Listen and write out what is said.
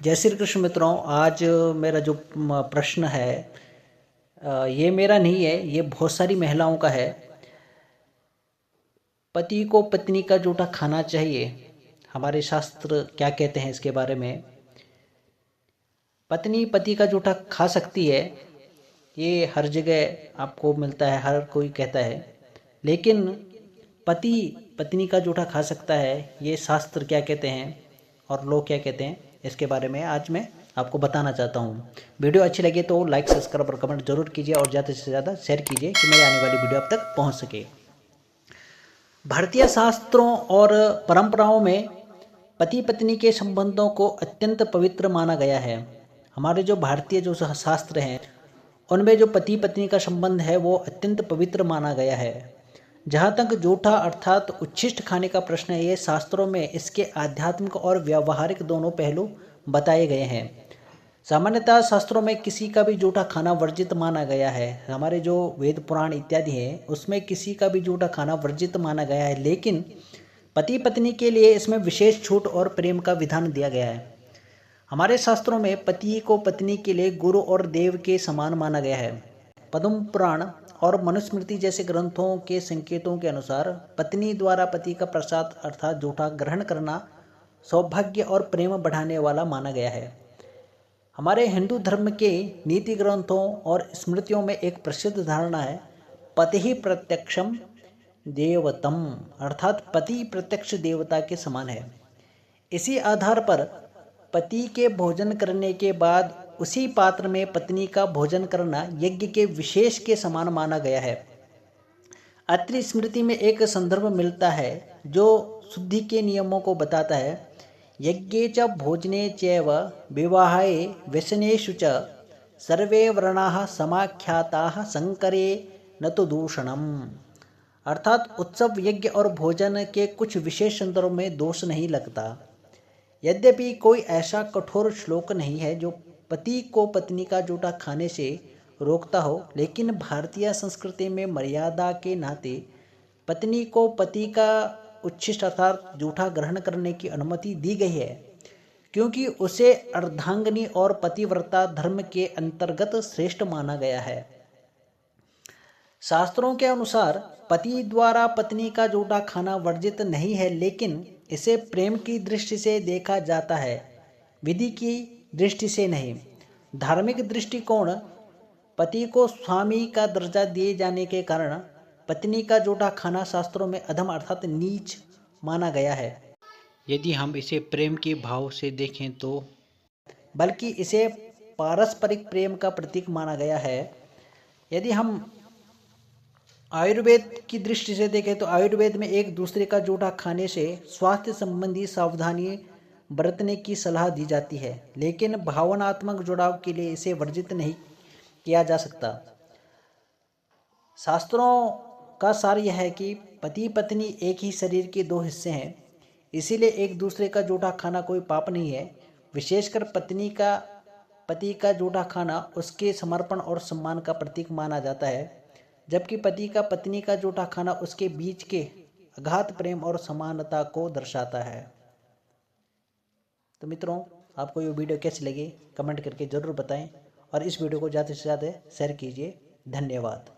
जय श्री कृष्ण मित्रों। आज मेरा जो प्रश्न है ये मेरा नहीं है, ये बहुत सारी महिलाओं का है। पति को पत्नी का जूठा खाना चाहिए, हमारे शास्त्र क्या कहते हैं इसके बारे में। पत्नी पति का जूठा खा सकती है, ये हर जगह आपको मिलता है, हर कोई कहता है। लेकिन पति पत्नी का जूठा खा सकता है, ये शास्त्र क्या कहते हैं और लोग क्या कहते हैं, इसके बारे में आज मैं आपको बताना चाहता हूँ। वीडियो अच्छी लगे तो लाइक, सब्सक्राइब और कमेंट जरूर कीजिए और ज़्यादा से ज़्यादा शेयर कीजिए कि मेरी आने वाली वीडियो आप तक पहुँच सके। भारतीय शास्त्रों और परंपराओं में पति पत्नी के संबंधों को अत्यंत पवित्र माना गया है। हमारे जो भारतीय जो शास्त्र हैं उनमें जो पति पत्नी का संबंध है वो अत्यंत पवित्र माना गया है। जहाँ तक जूठा अर्थात उच्छिष्ट खाने का प्रश्न है, ये शास्त्रों में इसके आध्यात्मिक और व्यावहारिक दोनों पहलू बताए गए हैं। सामान्यतः शास्त्रों में किसी का भी जूठा खाना वर्जित माना गया है। हमारे जो वेद पुराण इत्यादि हैं उसमें किसी का भी जूठा खाना वर्जित माना गया है, लेकिन पति पत्नी के लिए इसमें विशेष छूट और प्रेम का विधान दिया गया है। हमारे शास्त्रों में पति को पत्नी के लिए गुरु और देव के समान माना गया है। पद्म पुराण और मनुस्मृति जैसे ग्रंथों के संकेतों के अनुसार पत्नी द्वारा पति का प्रसाद अर्थात जूठा ग्रहण करना सौभाग्य और प्रेम बढ़ाने वाला माना गया है। हमारे हिंदू धर्म के नीति ग्रंथों और स्मृतियों में एक प्रसिद्ध धारणा है, पति प्रत्यक्षम देवतम, अर्थात पति प्रत्यक्ष देवता के समान है। इसी आधार पर पति के भोजन करने के बाद उसी पात्र में पत्नी का भोजन करना यज्ञ के विशेष के समान माना गया है। अत्रि स्मृति में एक संदर्भ मिलता है जो शुद्धि के नियमों को बताता है। यज्ञे च भोजने चैव विवाहे व्यसनेषु च सर्वे वर्णाः समाख्याताः संकरे न तो दूषणम, अर्थात उत्सव, यज्ञ और भोजन के कुछ विशेष संदर्भ में दोष नहीं लगता। यद्यपि कोई ऐसा कठोर श्लोक नहीं है जो पति को पत्नी का जूठा खाने से रोकता हो, लेकिन भारतीय संस्कृति में मर्यादा के नाते पत्नी को पति का उच्छिष्ट अर्थात जूठा ग्रहण करने की अनुमति दी गई है, क्योंकि उसे अर्धांगिनी और पतिव्रता धर्म के अंतर्गत श्रेष्ठ माना गया है। शास्त्रों के अनुसार पति द्वारा पत्नी का जूठा खाना वर्जित नहीं है, लेकिन इसे प्रेम की दृष्टि से देखा जाता है, विधि की दृष्टि से नहीं। धार्मिक दृष्टिकोण पति को स्वामी का दर्जा दिए जाने के कारण पत्नी का जूठा खाना शास्त्रों में अधम अर्थात नीच माना गया है। यदि हम इसे प्रेम के भाव से देखें तो बल्कि इसे पारस्परिक प्रेम का प्रतीक माना गया है। यदि हम आयुर्वेद की दृष्टि से देखें तो आयुर्वेद में एक दूसरे का जूठा खाने से स्वास्थ्य संबंधी सावधानी बरतने की सलाह दी जाती है, लेकिन भावनात्मक जुड़ाव के लिए इसे वर्जित नहीं किया जा सकता। शास्त्रों का सार यह है कि पति पत्नी एक ही शरीर के दो हिस्से हैं, इसीलिए एक दूसरे का जूठा खाना कोई पाप नहीं है। विशेषकर पत्नी का पति का जूठा खाना उसके समर्पण और सम्मान का प्रतीक माना जाता है, जबकि पति का पत्नी का जूठा खाना उसके बीच के अगाध प्रेम और समानता को दर्शाता है। तो मित्रों, आपको ये वीडियो कैसी लगी कमेंट करके ज़रूर बताएं और इस वीडियो को ज़्यादा से ज़्यादा शेयर कीजिए। धन्यवाद।